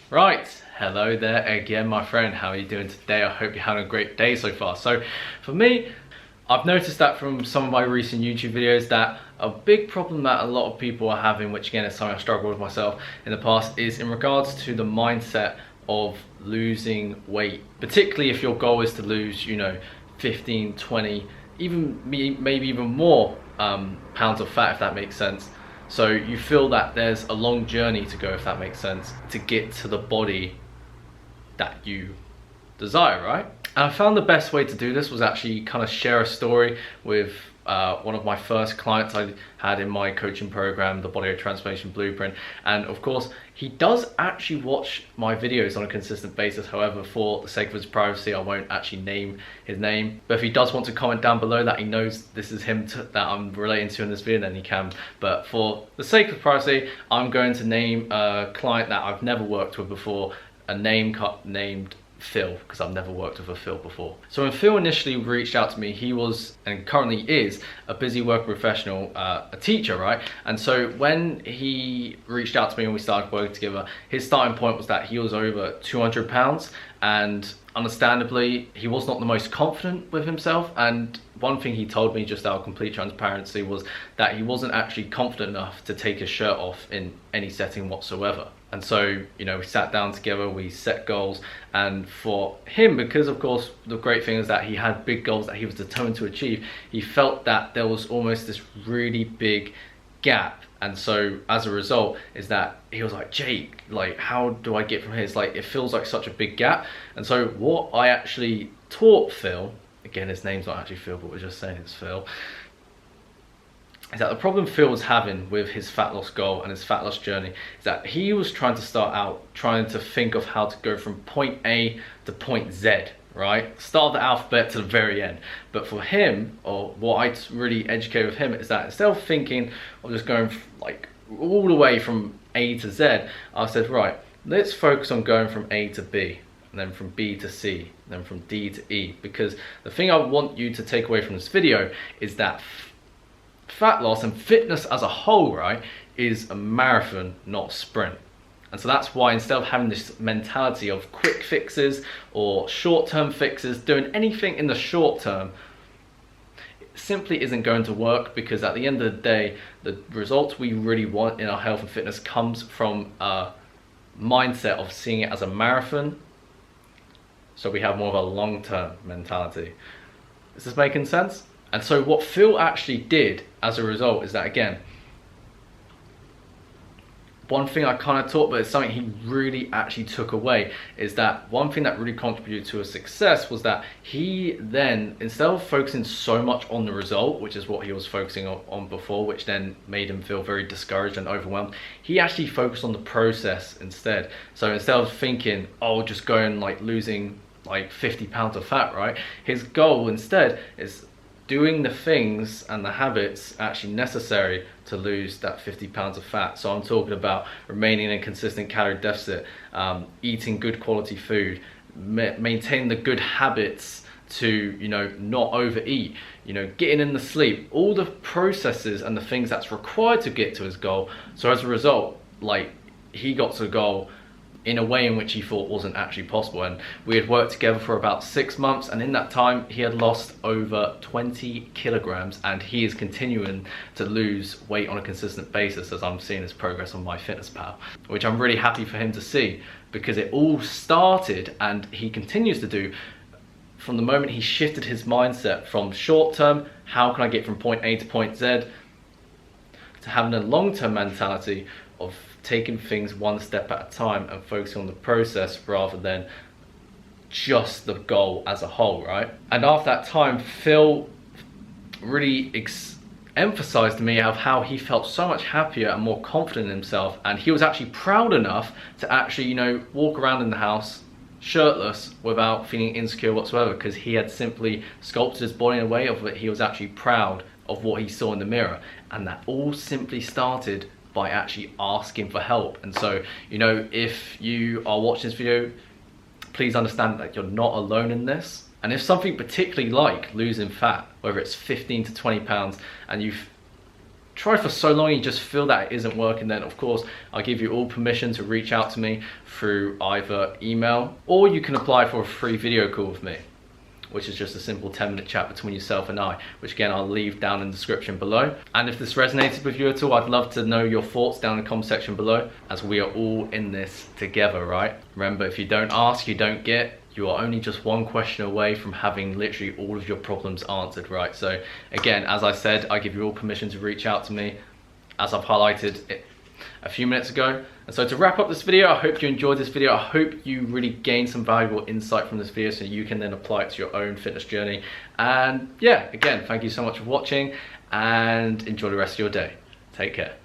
Right, hello there again, my friend. How are you doing today? I hope you're having a great day so far. So for me, I've noticed that from some of my recent YouTube videos that a big problem that a lot of people are having, which again is something I've struggled with myself in the past, is in regards to the mindset of losing weight. Particularly if your goal is to lose, 15, 20, even maybe even more pounds of fat, if that makes sense. So you feel that there's a long journey to go, if that makes sense, to get to the body that you desire, right? And I found the best way to do this was actually kind of share a story with one of my first clients I had in my coaching program, the Body Transformation Blueprint. And of course, he does actually watch my videos on a consistent basis. However, for the sake of his privacy, I won't actually name his name. But if he does want to comment down below that he knows this is him that I'm relating to in this video, then he can. But for the sake of privacy, I'm going to name a client that I've never worked with before, a name named Phil, because I've never worked with a Phil before. So when Phil initially reached out to me, he was, and currently is, a busy work professional, a teacher, right? And so when he reached out to me and we started working together, his starting point was that he was over 200 pounds, and understandably, he was not the most confident with himself. And one thing he told me, just out of complete transparency, was that he wasn't actually confident enough to take his shirt off in any setting whatsoever. And so, we sat down together, we set goals, and for him, because of course, the great thing is that he had big goals that he was determined to achieve, he felt that there was almost this really big gap. And so as a result is that he was like, Jake, like, how do I get from here? It's like, it feels like such a big gap. And so what I actually taught Phil, again, his name's not actually Phil, but we're just saying it's Phil, is that the problem Phil was having with his fat loss goal and his fat loss journey is that he was trying to start out trying to think of how to go from point A to point Z, right? Start the alphabet to the very end. But for him, or what I really educated with him, is that instead of thinking of just going like all the way from A to Z, I said, right, let's focus on going from A to B, and then from B to C, and then from D to E. Because the thing I want you to take away from this video is that fat loss and fitness as a whole, right, is a marathon, not a sprint. And so that's why instead of having this mentality of quick fixes or short-term fixes, doing anything in the short term, it simply isn't going to work, because at the end of the day, the results we really want in our health and fitness comes from a mindset of seeing it as a marathon. So we have more of a long-term mentality. Is this making sense? And so what Phil actually did as a result is that, again, one thing I kind of taught, but it's something he really actually took away, is that one thing that really contributed to his success was that he then, instead of focusing so much on the result, which is what he was focusing on before, which then made him feel very discouraged and overwhelmed, he actually focused on the process instead. So instead of thinking, oh, just going like losing like 50 pounds of fat, right? His goal instead is doing the things and the habits actually necessary to lose that 50 pounds of fat. So I'm talking about remaining in a consistent calorie deficit, eating good quality food, maintaining the good habits to, not overeat, getting in the sleep, all the processes and the things that's required to get to his goal. So as a result, like, he got to the goal in a way in which he thought wasn't actually possible. And we had worked together for about 6 months, and in that time he had lost over 20 kilograms, and he is continuing to lose weight on a consistent basis, as I'm seeing his progress on MyFitnessPal, which I'm really happy for him to see, because it all started, and he continues to do, from the moment he shifted his mindset from short term, how can I get from point A to point Z, to having a long-term mentality of taking things one step at a time and focusing on the process rather than just the goal as a whole, right? And after that time, Phil really emphasized to me of how he felt so much happier and more confident in himself, and he was actually proud enough to actually, walk around in the house shirtless without feeling insecure whatsoever, because he had simply sculpted his body in a way of that he was actually proud of what he saw in the mirror. And that all simply started by actually asking for help. And so, if you are watching this video, please understand that you're not alone in this. And if something particularly like losing fat, whether it's 15 to 20 pounds, and you've try for so long you just feel that it isn't working, then of course I'll give you all permission to reach out to me through either email, or you can apply for a free video call with me, which is just a simple 10-minute chat between yourself and I, which again I'll leave down in the description below. And if this resonated with you at all, I'd love to know your thoughts down in the comment section below, as we are all in this together, right? Remember, if you don't ask, you don't get. You are only just one question away from having literally all of your problems answered, right? So again, as I said, I give you all permission to reach out to me, as I've highlighted it a few minutes ago. And so to wrap up this video, I hope you enjoyed this video. I hope you really gained some valuable insight from this video so you can then apply it to your own fitness journey. And yeah, again, thank you so much for watching, and enjoy the rest of your day. Take care.